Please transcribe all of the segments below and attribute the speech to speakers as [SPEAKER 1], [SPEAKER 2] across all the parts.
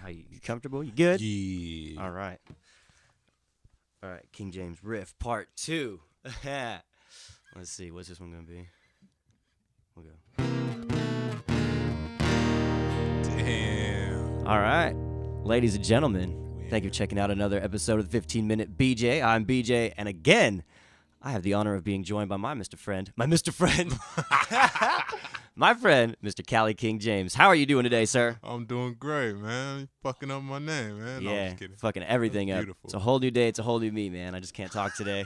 [SPEAKER 1] You comfortable? You good?
[SPEAKER 2] Yeah.
[SPEAKER 1] All right. King James riff part 2. Let's see. What's this one gonna be? We'll go.
[SPEAKER 2] Damn.
[SPEAKER 1] All right, ladies and gentlemen, thank you for checking out another episode of the 15-Minute BJ. I'm BJ, and again, I have the honor of being joined by my Mr. Friend, my friend, Mr. Cali King James. How are you doing today, sir?
[SPEAKER 2] I'm doing great, man. You fucking up my name, man. No, I'm
[SPEAKER 1] Yeah,
[SPEAKER 2] just kidding.
[SPEAKER 1] fucking everything
[SPEAKER 2] That's
[SPEAKER 1] up.
[SPEAKER 2] beautiful.
[SPEAKER 1] It's a whole new day. It's a whole new me, man. I just can't talk today.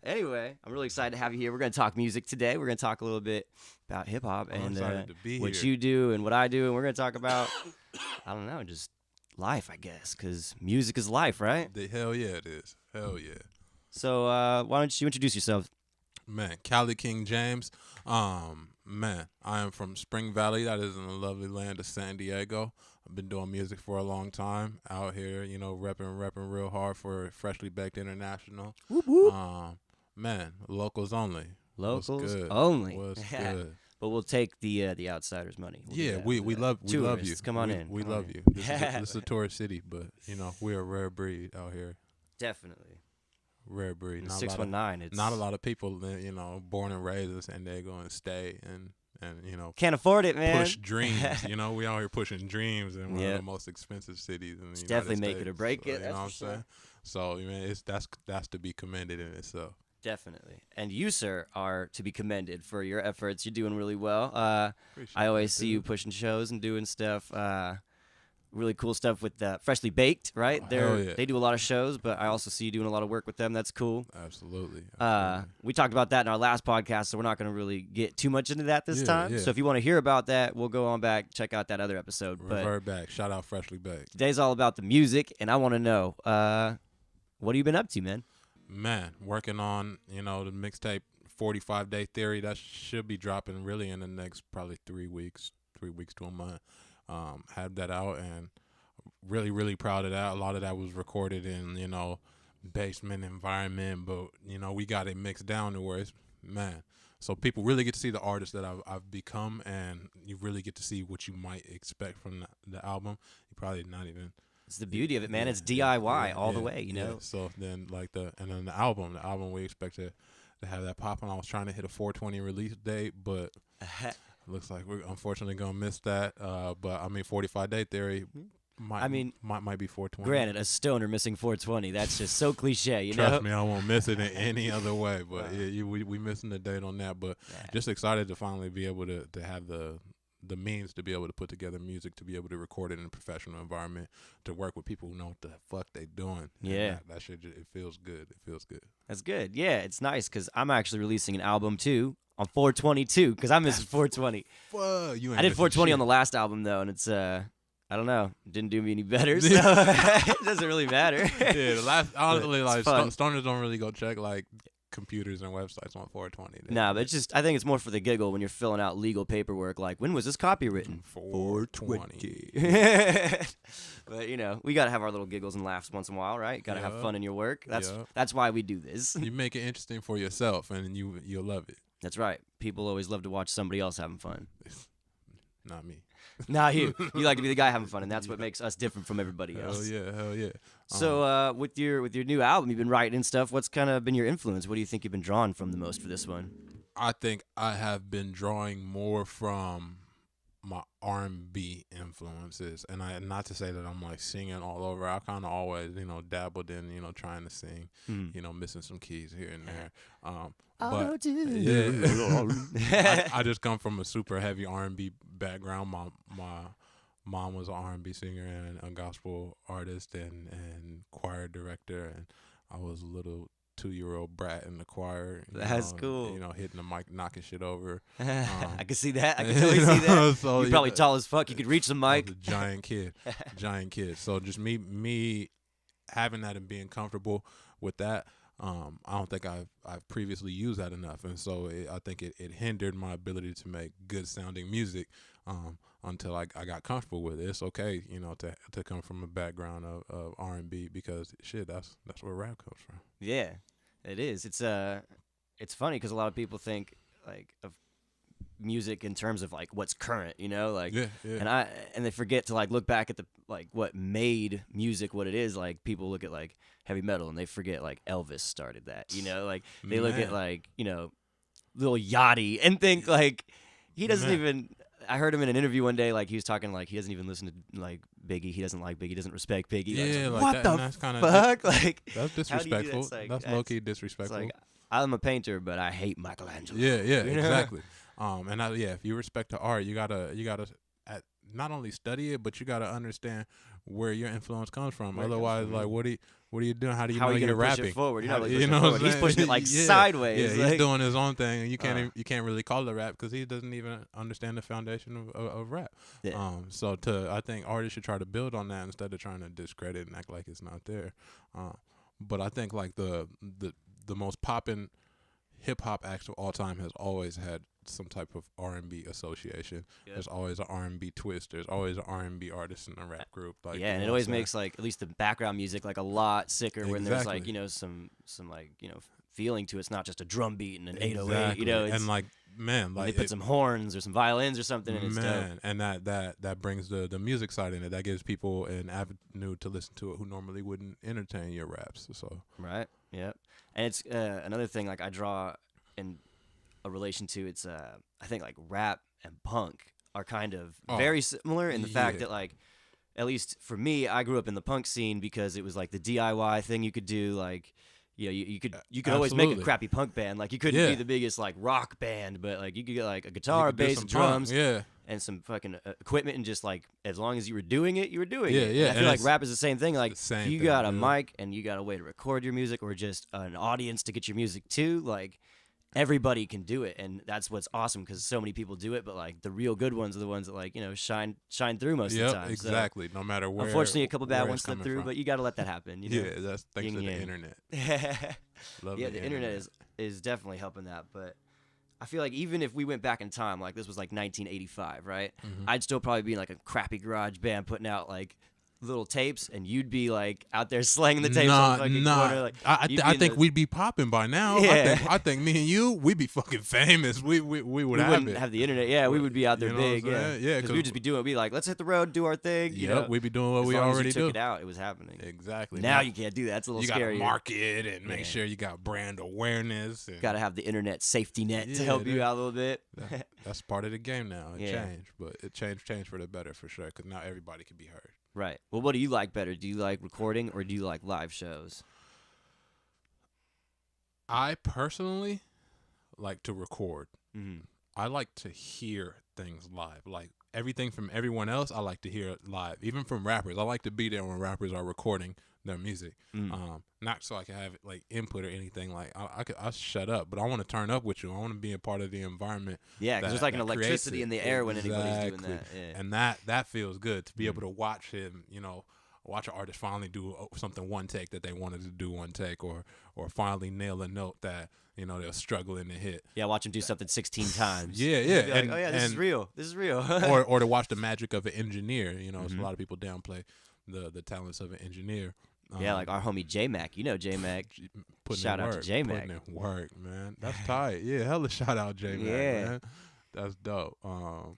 [SPEAKER 1] Anyway, I'm really excited to have you here. We're going to talk music today. We're going to talk a little bit about hip-hop
[SPEAKER 2] I'm
[SPEAKER 1] and
[SPEAKER 2] excited to be
[SPEAKER 1] what
[SPEAKER 2] here.
[SPEAKER 1] you do and what I do. And we're going to talk about, I don't know, just life, I guess, because music is life, right?
[SPEAKER 2] Hell yeah, it is. Hell yeah.
[SPEAKER 1] So why don't you introduce yourself?
[SPEAKER 2] Man, Cali King James. Man, I am from Spring Valley. That is in the lovely land of San Diego. I've been doing music for a long time out here, you know, repping real hard for Freshly Baked International.
[SPEAKER 1] Whoop, whoop.
[SPEAKER 2] Man, locals only.
[SPEAKER 1] Locals
[SPEAKER 2] What's good?
[SPEAKER 1] only.
[SPEAKER 2] What's good?
[SPEAKER 1] But we'll take the outsiders' money. We'll do
[SPEAKER 2] Yeah,
[SPEAKER 1] that.
[SPEAKER 2] we love you.
[SPEAKER 1] Tourists, come on in.
[SPEAKER 2] We
[SPEAKER 1] Come on
[SPEAKER 2] love
[SPEAKER 1] in.
[SPEAKER 2] you. This is a tourist city, but you know we're a rare breed out here.
[SPEAKER 1] Definitely.
[SPEAKER 2] Rare breed.
[SPEAKER 1] The
[SPEAKER 2] Not
[SPEAKER 1] 619. It's
[SPEAKER 2] not a lot of people, you know, born and raised in San Diego and stay and you know
[SPEAKER 1] can't afford it, man.
[SPEAKER 2] push dreams. You know, we out here pushing dreams in one
[SPEAKER 1] Yep.
[SPEAKER 2] of the most expensive cities in the
[SPEAKER 1] It's
[SPEAKER 2] United
[SPEAKER 1] definitely
[SPEAKER 2] States.
[SPEAKER 1] make it or break it,
[SPEAKER 2] You
[SPEAKER 1] that's
[SPEAKER 2] know what I'm
[SPEAKER 1] for sure.
[SPEAKER 2] saying? So man, that's to be commended in itself.
[SPEAKER 1] Definitely. And you, sir, are to be commended for your efforts. You're doing really well.
[SPEAKER 2] Appreciate
[SPEAKER 1] I always
[SPEAKER 2] that,
[SPEAKER 1] see you
[SPEAKER 2] dude.
[SPEAKER 1] pushing shows and doing stuff, really cool stuff with Freshly Baked, right?
[SPEAKER 2] Oh, hell yeah.
[SPEAKER 1] They do a lot of shows, but I also see you doing a lot of work with them. That's cool.
[SPEAKER 2] Absolutely.
[SPEAKER 1] We talked about that in our last podcast, so we're not going to really get too much into that this
[SPEAKER 2] Yeah,
[SPEAKER 1] time.
[SPEAKER 2] yeah.
[SPEAKER 1] So if you want to hear about that, we'll go on back, check out that other episode. But
[SPEAKER 2] Revert back. Shout out Freshly Baked.
[SPEAKER 1] today's all about the music, and I want to know, what have you been up to, man?
[SPEAKER 2] Man, working on, you know, the mixtape 45 Day Theory. That should be dropping really in the next probably 3 weeks to a month. Had that out and really proud of that. A lot of that was recorded in, you know, basement environment, but, you know, we got it mixed down to where it's, man. So people really get to see the artist that I've become, and you really get to see what you might expect from the album. You probably not even...
[SPEAKER 1] It's the beauty of it, man.
[SPEAKER 2] Yeah,
[SPEAKER 1] It's DIY
[SPEAKER 2] yeah,
[SPEAKER 1] all the
[SPEAKER 2] yeah,
[SPEAKER 1] way, you
[SPEAKER 2] yeah.
[SPEAKER 1] know?
[SPEAKER 2] So then the album we expect to have that popping. I was trying to hit a 420 release date, but it looks like we're unfortunately gonna miss that. But I mean, 45 Day Theory might be 420.
[SPEAKER 1] Granted, a stoner missing 420, that's just so cliche, you know?
[SPEAKER 2] Trust me, I won't miss it in any other way. But we missing the date on that. But just excited to finally be able to have the means to be able to put together music, to be able to record it in a professional environment, to work with people who know what the fuck they doing.
[SPEAKER 1] Yeah.
[SPEAKER 2] That shit, it feels good. It feels good.
[SPEAKER 1] That's good. Yeah, it's nice because I'm actually releasing an album too on 422 because I'm missing 420.
[SPEAKER 2] Fuck, you ain't
[SPEAKER 1] I did
[SPEAKER 2] missing
[SPEAKER 1] 420 on
[SPEAKER 2] shit.
[SPEAKER 1] the last album though, and it's I don't know, didn't do me any better, so it doesn't really matter.
[SPEAKER 2] Yeah, the last honestly,
[SPEAKER 1] It's
[SPEAKER 2] like
[SPEAKER 1] fun.
[SPEAKER 2] stoners don't really go check like computers and websites on 420.
[SPEAKER 1] Nah, but it's just I think it's more for the giggle when you're filling out legal paperwork. Like, when was this copywritten?
[SPEAKER 2] 420.
[SPEAKER 1] But you know, we gotta have our little giggles and laughs once in a while, right? Gotta have
[SPEAKER 2] Yeah.
[SPEAKER 1] fun in your work. That's
[SPEAKER 2] Yeah.
[SPEAKER 1] that's why we do this.
[SPEAKER 2] You make it interesting for yourself, and you'll love it.
[SPEAKER 1] That's right. People always love to watch somebody else having fun.
[SPEAKER 2] Not me.
[SPEAKER 1] Not you. You like to be the guy having fun, and that's what makes us different from everybody else.
[SPEAKER 2] Hell yeah.
[SPEAKER 1] So, with your new album, you've been writing and stuff. What's kind of been your influence? What do you think you've been drawn from the most for this one?
[SPEAKER 2] I think I have been drawing more from my R&B influences, and not to say that I'm like singing all over. I kind of always, you know, dabbled in, you know, trying to sing, you know, missing some keys here and there. But yeah, I just come from a super heavy R&B background. My mom was an R&B singer and a gospel artist and choir director, and I was a little 2-year-old brat in the choir.
[SPEAKER 1] That's cool.
[SPEAKER 2] You know, hitting the mic, knocking shit over.
[SPEAKER 1] I can see that. I can totally see that.
[SPEAKER 2] So,
[SPEAKER 1] You're probably tall as fuck. You could reach the
[SPEAKER 2] I was
[SPEAKER 1] mic.
[SPEAKER 2] a giant kid. So just me having that and being comfortable with that. I don't think I've previously used that enough, and so I think it hindered my ability to make good sounding music until I got comfortable with it. It's okay, you know, to come from a background of R&B because shit, that's where rap comes from.
[SPEAKER 1] Yeah, it is. It's funny because a lot of people think like of music in terms of like what's current, you know, like,
[SPEAKER 2] Yeah.
[SPEAKER 1] and they forget to like look back at the like what made music what it is. Like people look at like heavy metal and they forget like Elvis started that, you know, like they look at
[SPEAKER 2] Man.
[SPEAKER 1] like, you know, Lil Yachty and think like he doesn't
[SPEAKER 2] Man.
[SPEAKER 1] even. I heard him in an interview one day, like he was talking like he doesn't even listen to like Biggie. He doesn't like Biggie. Doesn't respect Biggie.
[SPEAKER 2] Yeah,
[SPEAKER 1] like,
[SPEAKER 2] like
[SPEAKER 1] what
[SPEAKER 2] that,
[SPEAKER 1] the
[SPEAKER 2] and that's kinda
[SPEAKER 1] fuck? Like
[SPEAKER 2] that's
[SPEAKER 1] how do you do that?
[SPEAKER 2] disrespectful.
[SPEAKER 1] It's like,
[SPEAKER 2] That's low key disrespectful.
[SPEAKER 1] It's like I'm a painter, but I hate Michelangelo.
[SPEAKER 2] Yeah,
[SPEAKER 1] You know?
[SPEAKER 2] exactly. If you respect the art, you gotta not only study it, but you gotta understand where your influence comes from.
[SPEAKER 1] Where it comes
[SPEAKER 2] Otherwise,
[SPEAKER 1] from,
[SPEAKER 2] like,
[SPEAKER 1] yeah.
[SPEAKER 2] what are you doing? How do you
[SPEAKER 1] How
[SPEAKER 2] know
[SPEAKER 1] are you
[SPEAKER 2] you're
[SPEAKER 1] gonna push
[SPEAKER 2] rapping?
[SPEAKER 1] it forward? You're
[SPEAKER 2] How-
[SPEAKER 1] not really
[SPEAKER 2] you
[SPEAKER 1] pushing
[SPEAKER 2] know
[SPEAKER 1] it
[SPEAKER 2] what
[SPEAKER 1] forward.
[SPEAKER 2] I'm
[SPEAKER 1] He's
[SPEAKER 2] saying?
[SPEAKER 1] pushing it like
[SPEAKER 2] Yeah.
[SPEAKER 1] sideways.
[SPEAKER 2] Yeah,
[SPEAKER 1] like,
[SPEAKER 2] he's doing his own thing, and you can't really call it rap because he doesn't even understand the foundation of rap.
[SPEAKER 1] Yeah.
[SPEAKER 2] I think artists should try to build on that instead of trying to discredit and act like it's not there. But I think like the most poppin' hip hop act of all time has always had some type of R&B association.
[SPEAKER 1] Yep.
[SPEAKER 2] There's always an R&B twist. There's always an R&B artist in a rap group. Like,
[SPEAKER 1] yeah, and it always makes like at least the background music like a lot sicker when there's like, you know, some like, you know, feeling to it. It's not just a drum beat and an 808, you know, it's,
[SPEAKER 2] and like, man,
[SPEAKER 1] they
[SPEAKER 2] like
[SPEAKER 1] put some horns or some violins or something and it's dope.
[SPEAKER 2] and that brings the music side in it. That gives people an avenue to listen to it who normally wouldn't entertain your raps. So
[SPEAKER 1] Right. Yep. And it's another thing like I draw in a relation to it's I think like rap and punk are kind of very similar in the fact that like at least for me I grew up in the punk scene because it was like the DIY thing you could do, like you know you could always make a crappy punk band, like you couldn't be the biggest like rock band, but like you could get like a guitar, bass, and drums, and some fucking equipment, and just like as long as you were doing it, you were doing it.
[SPEAKER 2] Yeah.
[SPEAKER 1] And I feel like rap is the same thing. Like
[SPEAKER 2] same
[SPEAKER 1] if you
[SPEAKER 2] thing,
[SPEAKER 1] got a
[SPEAKER 2] yeah.
[SPEAKER 1] mic and you got a way to record your music or just an audience to get your music to, like everybody can do it, and that's what's awesome because so many people do it. But like the real good ones are the ones that like, you know, shine through most of the time.
[SPEAKER 2] Exactly. No matter where.
[SPEAKER 1] Unfortunately, a couple bad
[SPEAKER 2] where
[SPEAKER 1] ones
[SPEAKER 2] it's
[SPEAKER 1] slip
[SPEAKER 2] coming
[SPEAKER 1] through,
[SPEAKER 2] from.
[SPEAKER 1] but you got to let that happen. You know?
[SPEAKER 2] Yeah, that's thanks to the internet. Love
[SPEAKER 1] Yeah, the internet is definitely helping that. But I feel like even if we went back in time, like this was like 1985, right?
[SPEAKER 2] Mm-hmm.
[SPEAKER 1] I'd still probably be in like a crappy garage band putting out like little tapes, and you'd be like out there slanging the tapes on the fucking corner. Like,
[SPEAKER 2] I think we'd be popping by now.
[SPEAKER 1] Yeah.
[SPEAKER 2] I think me and you, we'd be fucking famous. We wouldn't
[SPEAKER 1] have the internet. Yeah, we would be out there
[SPEAKER 2] You know what I'm
[SPEAKER 1] big. Yeah,
[SPEAKER 2] saying? Yeah,
[SPEAKER 1] because we'd just be doing. We'd be like, let's hit the road, do our thing. You know,
[SPEAKER 2] we'd be doing what
[SPEAKER 1] as
[SPEAKER 2] we
[SPEAKER 1] long as
[SPEAKER 2] already
[SPEAKER 1] you took
[SPEAKER 2] do.
[SPEAKER 1] it out, it was happening.
[SPEAKER 2] Exactly.
[SPEAKER 1] Now you can't do that. It's a little
[SPEAKER 2] you
[SPEAKER 1] scary.
[SPEAKER 2] You gotta market and make
[SPEAKER 1] Yeah.
[SPEAKER 2] sure you got brand awareness. And
[SPEAKER 1] Got to have the internet safety net to
[SPEAKER 2] Yeah,
[SPEAKER 1] help you out a little bit.
[SPEAKER 2] that's part of the game now. It
[SPEAKER 1] Yeah.
[SPEAKER 2] changed, but it changed for the better for sure. Because now everybody can be heard.
[SPEAKER 1] Right. Well, what do you like better? Do you like recording or do you like live shows?
[SPEAKER 2] I personally like to record.
[SPEAKER 1] Mm-hmm.
[SPEAKER 2] I like to hear things live. Like everything from everyone else, I like to hear it live. Even from rappers, I like to be there when rappers are recording their music. Not so I can have like input or anything. Like I shut up, but I want to turn up with you. I want to be a part of the environment.
[SPEAKER 1] Yeah, because there's like an electricity in the air when anybody's doing
[SPEAKER 2] Exactly.
[SPEAKER 1] that. Yeah.
[SPEAKER 2] And that feels good to be able to watch him. You know, watch an artist finally do something one take that they wanted to do one take, or finally nail a note that you know they're struggling to hit.
[SPEAKER 1] Yeah, watch him do something 16 times.
[SPEAKER 2] Yeah.
[SPEAKER 1] Be like, oh yeah, this is real. This is real.
[SPEAKER 2] or to watch the magic of an engineer. You know, so a lot of people downplay the talents of an engineer.
[SPEAKER 1] Yeah, like our homie J Mac. You know J Mac. Shout out to J Mac.
[SPEAKER 2] Putting in work, man. That's tight. Yeah, hella shout out J Mac, man. That's dope.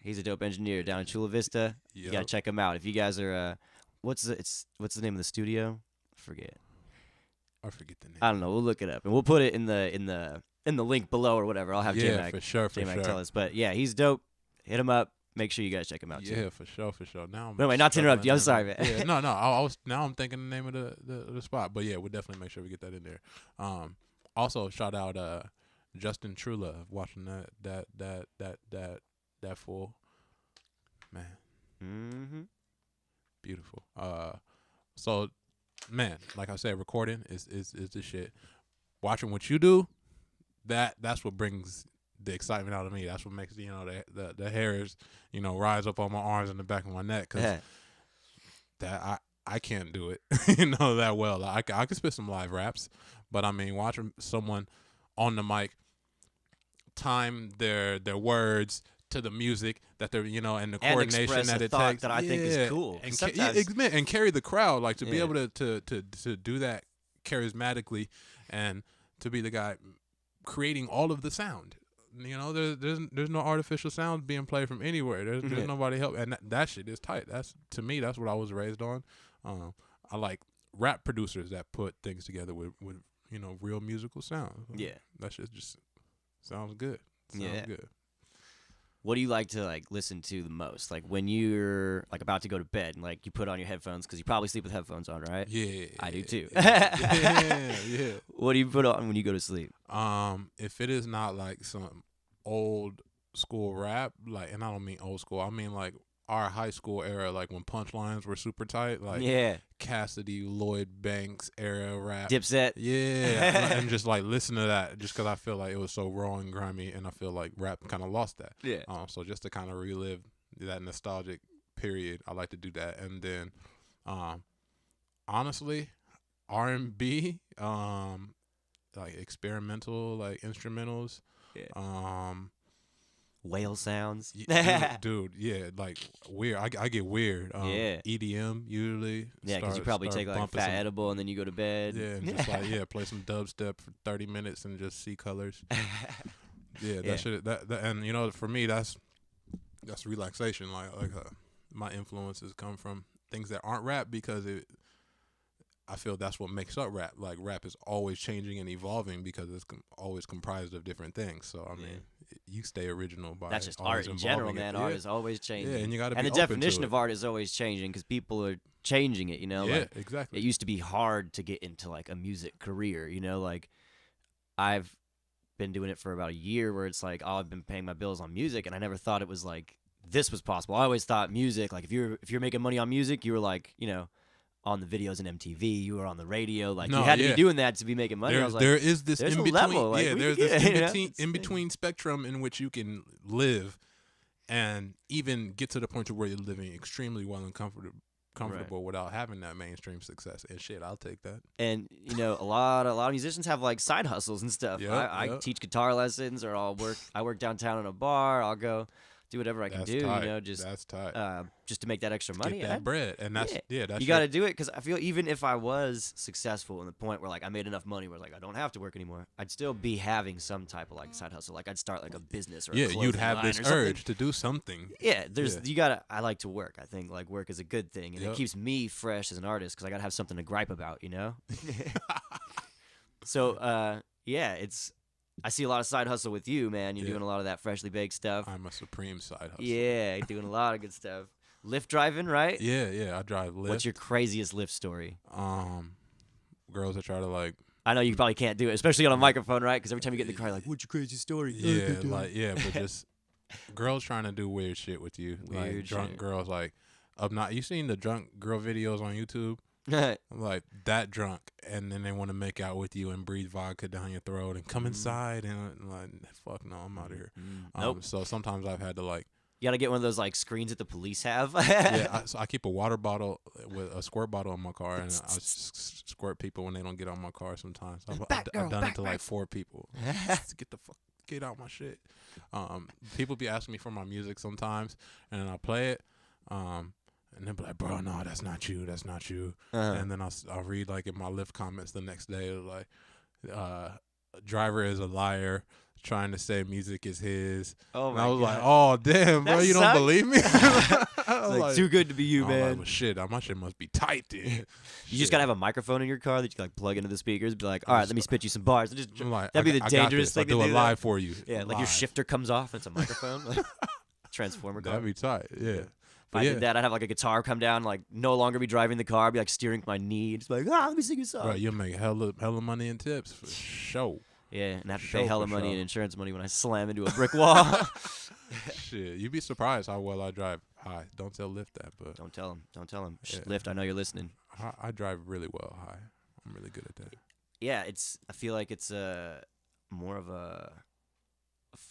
[SPEAKER 1] He's a dope engineer down in Chula Vista. You gotta check him out. If you guys are, what's the name of the studio? I forget
[SPEAKER 2] the name.
[SPEAKER 1] I don't know. We'll look it up and we'll put it in the link below or whatever. I'll have J Mac.
[SPEAKER 2] For sure.
[SPEAKER 1] J Mac tell us. But yeah, he's dope. Hit him up. Make sure you guys check him out too.
[SPEAKER 2] Yeah, for sure. Now,
[SPEAKER 1] anyway, not to interrupt you. I'm sorry, man.
[SPEAKER 2] Yeah, no. I was now I'm thinking the name of the spot, but yeah, we'll definitely make sure we get that in there. Also shout out Justin Trulove, watching that full man.
[SPEAKER 1] Mm-hmm.
[SPEAKER 2] Beautiful. So man, like I said, recording is the shit. Watching what you do, that's what brings the excitement out of me. That's what makes the hairs rise up on my arms and the back of my neck, because that I can't do it that well. I can spit some live raps, but I mean watching someone on the mic time their words to the music that they're and the coordination that it takes
[SPEAKER 1] that I think is cool,
[SPEAKER 2] and carry the crowd, like to be able to do that charismatically and to be the guy creating all of the sound. you know, there's no artificial sounds being played from anywhere. There's nobody help, and that shit is tight. That's, to me, that's what I was raised on. I like rap producers that put things together with you know, real musical sounds.
[SPEAKER 1] Yeah,
[SPEAKER 2] that shit just sounds good. Sounds good.
[SPEAKER 1] What do you like to like listen to the most? Like when you're like about to go to bed and like you put on your headphones, because you probably sleep with headphones on, right?
[SPEAKER 2] Yeah,
[SPEAKER 1] I do too.
[SPEAKER 2] yeah.
[SPEAKER 1] What do you put on when you go to sleep?
[SPEAKER 2] If it is not like some old school rap, like, and I don't mean old school, I mean like our high school era, like when punchlines were super tight, like Cassidy, Lloyd Banks era rap,
[SPEAKER 1] Dipset,
[SPEAKER 2] and just like listen to that, just because I feel like it was so raw and grimy, and I feel like rap kind of lost that. So just to kind of relive that nostalgic period, I like to do that. And then, honestly, R&B, like experimental, like instrumentals,
[SPEAKER 1] whale sounds.
[SPEAKER 2] Dude, yeah, like weird. I get weird. EDM usually.
[SPEAKER 1] Yeah, because you probably take like fat edible and then you go to bed.
[SPEAKER 2] Yeah, and just like play some dubstep for 30 minutes and just see colors. That shit. That and you know, for me, that's relaxation. Like my influences come from things that aren't rap, because I feel that's what makes up rap. Like rap is always changing and evolving because it's always comprised of different things. So I mean, you stay original by
[SPEAKER 1] that's just art in general, man. Art is always changing.
[SPEAKER 2] Yeah, and you got to be
[SPEAKER 1] and the
[SPEAKER 2] open
[SPEAKER 1] definition
[SPEAKER 2] to
[SPEAKER 1] of art is always changing because people are changing it. You know,
[SPEAKER 2] yeah,
[SPEAKER 1] like,
[SPEAKER 2] exactly.
[SPEAKER 1] It used to be hard to get into like a music career. You know, like I've been doing it for about a year, where it's like, oh, I've been paying my bills on music, and I never thought it was like this was possible. I always thought music, like if you're making money on music, you were like, you know, on the videos in MTV, you were on the radio, like you had to be doing that to be making money. I was like,
[SPEAKER 2] there is this in between,
[SPEAKER 1] level. Like,
[SPEAKER 2] there's this in between spectrum in which you can live, and even get to the point to where you're living extremely well and comfortable without having that mainstream success. And shit, I'll take that. And
[SPEAKER 1] you know, a lot of musicians have like side hustles and stuff. I teach guitar lessons, or I work downtown in a bar. I'll go do whatever I can do,
[SPEAKER 2] tight.
[SPEAKER 1] you know, just
[SPEAKER 2] that's tight.
[SPEAKER 1] Just to make that extra money.
[SPEAKER 2] Get that bread, and that's that's
[SPEAKER 1] you got to do it, because I feel even if I was successful in the point where like I made enough money where like I don't have to work anymore, I'd still be having some type of like side hustle. Like I'd start like a business or a
[SPEAKER 2] you'd have this urge to do something.
[SPEAKER 1] You gotta. I like to work. I think like work is a good thing, and it keeps me fresh as an artist because I gotta have something to gripe about, you know. So it's. I see a lot of side hustle with you, man. You're doing a lot of that freshly baked stuff.
[SPEAKER 2] I'm a supreme side hustle.
[SPEAKER 1] Yeah, you're doing a lot of good stuff. Lyft driving, right?
[SPEAKER 2] Yeah, I drive Lyft.
[SPEAKER 1] What's your craziest Lyft story?
[SPEAKER 2] Girls that try to like.
[SPEAKER 1] I know you probably can't do it, especially on a microphone, right? Because every time you get in the car, you're like, what's your craziest story?
[SPEAKER 2] But just girls trying to do weird shit with you.
[SPEAKER 1] Weird
[SPEAKER 2] like drunk
[SPEAKER 1] shit. Girls
[SPEAKER 2] like you seen the drunk girl videos on YouTube? Like that drunk, and then they want to make out with you and breathe vodka down your throat and come inside, and like, fuck no, I'm out of here.
[SPEAKER 1] Nope.
[SPEAKER 2] So sometimes I've had to like.
[SPEAKER 1] You gotta get one of those like screens that the police have.
[SPEAKER 2] So I keep a water bottle with a squirt bottle in my car, and I squirt people when they don't get on my car. Sometimes I've done it to like 4 people. Get out my shit. People be asking me for my music sometimes, and then I play it. And then be like, bro, no, that's not you. That's not you. And then I'll read like in my Lyft comments the next day, like, driver is a liar, trying to say music is his.
[SPEAKER 1] Oh,
[SPEAKER 2] and I was like, oh, damn, bro, you don't believe me?
[SPEAKER 1] like, too good to be you, man.
[SPEAKER 2] Like, well, shit, my shit must be tight, dude.
[SPEAKER 1] You just gotta have a microphone in your car that you can like plug into the speakers. Be like, all right, let me spit you some bars. That'd be the dangerous thing to do.
[SPEAKER 2] I'll do it live for you.
[SPEAKER 1] Yeah, like your shifter comes off, and it's a microphone. Like, Transformer car.
[SPEAKER 2] That'd be tight. Yeah.
[SPEAKER 1] If I did that, I'd have like a guitar come down, like no longer be driving the car, I'd be like steering my knee, just like, let me sing a song.
[SPEAKER 2] Right, you'll make hella money in tips for sure.
[SPEAKER 1] Yeah, and have to pay hella money in insurance money when I slam into a brick wall.
[SPEAKER 2] Shit, you'd be surprised how well I drive high. Don't tell Lyft that, but
[SPEAKER 1] don't tell him.
[SPEAKER 2] Yeah.
[SPEAKER 1] Lyft, I know you're listening.
[SPEAKER 2] I drive really well high. I'm really good at that.
[SPEAKER 1] Yeah, I feel like it's more of a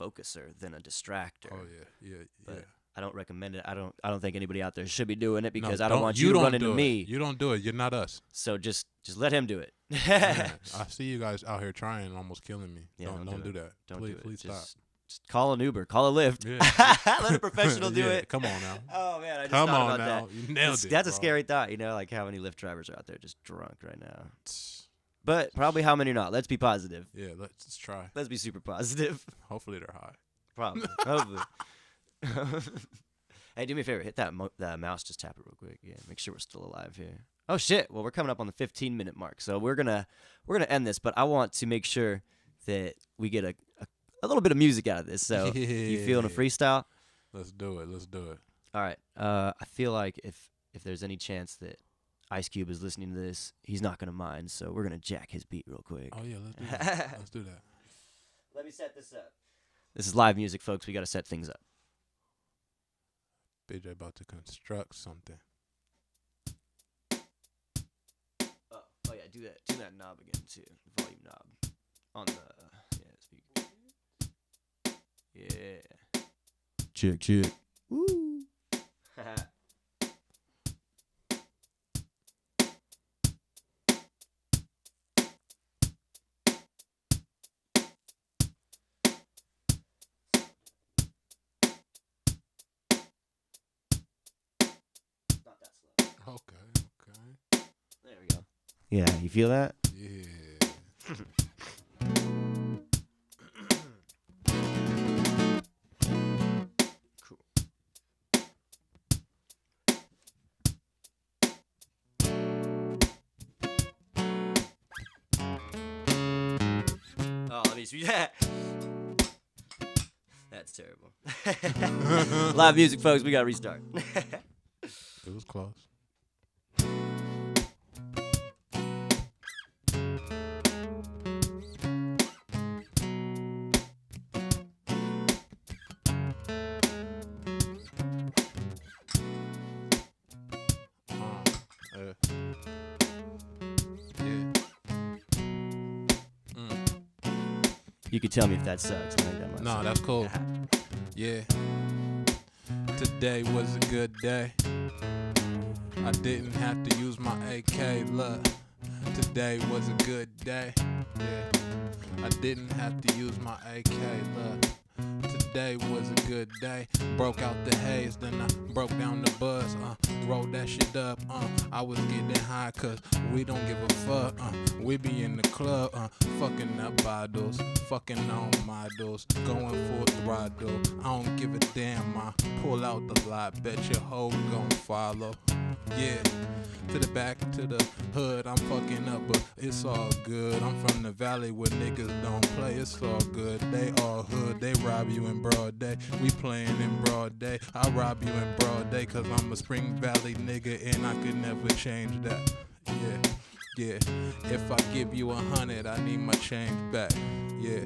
[SPEAKER 1] focuser than a distractor.
[SPEAKER 2] Oh yeah.
[SPEAKER 1] But I don't recommend it. I don't think anybody out there should be doing it because I don't want you to run into me.
[SPEAKER 2] You don't do it. You're not us.
[SPEAKER 1] So just let him do it.
[SPEAKER 2] I see you guys out here trying and almost killing me.
[SPEAKER 1] Yeah,
[SPEAKER 2] don't do that.
[SPEAKER 1] Don't
[SPEAKER 2] please,
[SPEAKER 1] do it.
[SPEAKER 2] Please stop.
[SPEAKER 1] Just call an Uber. Call a Lyft.
[SPEAKER 2] Yeah.
[SPEAKER 1] Let a professional do it.
[SPEAKER 2] Come on now.
[SPEAKER 1] Oh man, I just
[SPEAKER 2] Come
[SPEAKER 1] thought
[SPEAKER 2] on
[SPEAKER 1] about
[SPEAKER 2] now.
[SPEAKER 1] that.
[SPEAKER 2] You nailed it.
[SPEAKER 1] That's
[SPEAKER 2] bro.
[SPEAKER 1] a scary thought. You know, like how many Lyft drivers are out there just drunk right now. but probably how many not. Let's be positive.
[SPEAKER 2] Yeah, let's try.
[SPEAKER 1] Let's be super positive.
[SPEAKER 2] Hopefully they're high.
[SPEAKER 1] Probably. Hopefully. Hey, do me a favor. Hit that mouse. Just tap it real quick. Yeah, make sure we're still alive here. Oh shit. Well, we're coming up on the 15-minute mark, so we're gonna end this. But I want to make sure that we get a little bit of music out of this. So you feeling a freestyle?
[SPEAKER 2] Let's do it. Let's do it.
[SPEAKER 1] All right. I feel like if there's any chance that Ice Cube is listening to this, he's not gonna mind. So we're gonna jack his beat real quick.
[SPEAKER 2] Oh yeah, let's do that. Let's do that.
[SPEAKER 1] Let me set this up. This is live music, folks. We got to set things up.
[SPEAKER 2] BJ about to construct something.
[SPEAKER 1] Oh yeah, do that knob again too. Volume knob on the speaker. Yeah. Check. Woo. Not that slow.
[SPEAKER 2] Okay.
[SPEAKER 1] There we go. Yeah, you feel that?
[SPEAKER 2] Yeah.
[SPEAKER 1] Cool. Oh, let me see that. That's terrible. Live music, folks. We got to restart.
[SPEAKER 2] It was close.
[SPEAKER 1] You could tell me if that sucks.
[SPEAKER 2] No, that's cool. Yeah. Today was a good day. I didn't have to use my AK. Look, today was a good day. Yeah. I didn't have to use my AK. Look, today was a good day. Broke out the haze, then I broke down the buzz. Rolled that shit up. I was getting high 'cause we don't give a fuck. We be in the club, fucking up bottles, fucking on models, going full throttle. I don't give a damn. I pull out the lot, bet your hoe gon' follow. Yeah, to the back, to the hood, I'm fucking up, but it's all good. I'm from the valley where niggas don't play, it's all good. They all hood, they rob you in broad day. We playing in broad day. I rob you in broad day, 'cause I'm a Spring Valley nigga and I could never change that. Yeah. If I give you 100, I need my change back. Yeah.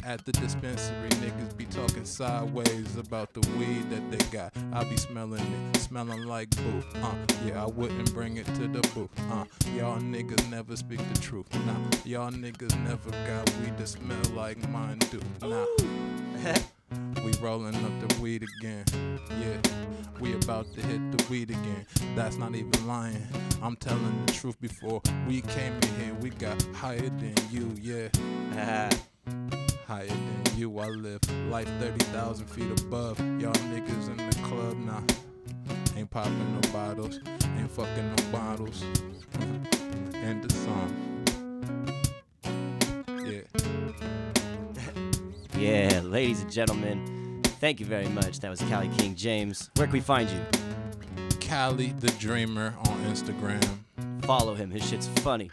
[SPEAKER 2] At the dispensary, niggas be talking sideways about the weed that they got. I be smelling it, smelling like booth. Yeah, I wouldn't bring it to the booth. Y'all niggas never speak the truth. Nah, y'all niggas never got weed that smell like mine do. Nah. We rolling up the weed again. Yeah, we about to hit the weed again. That's not even lying. I'm telling the truth. Before we came in here, we got higher than you. Yeah. Higher than you, I live life 30,000 feet above. Y'all niggas in the club, nah. Ain't popping no bottles, ain't fucking no bottles. End the song. Yeah.
[SPEAKER 1] Yeah, ladies and gentlemen, thank you very much. That was Cali King James. Where can we find you?
[SPEAKER 2] Cali the Dreamer on Instagram.
[SPEAKER 1] Follow him. His shit's funny.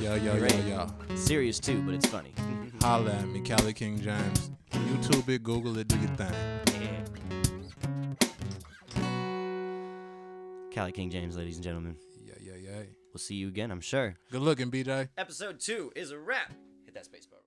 [SPEAKER 2] Yo.
[SPEAKER 1] Serious too, but it's funny.
[SPEAKER 2] Holla at me, Cali King James. YouTube it, Google it, do your thing.
[SPEAKER 1] Yeah. Cali King James, ladies and gentlemen.
[SPEAKER 2] Yeah.
[SPEAKER 1] We'll see you again, I'm sure.
[SPEAKER 2] Good looking, BJ.
[SPEAKER 1] Episode 2 is a wrap. Hit that space bar.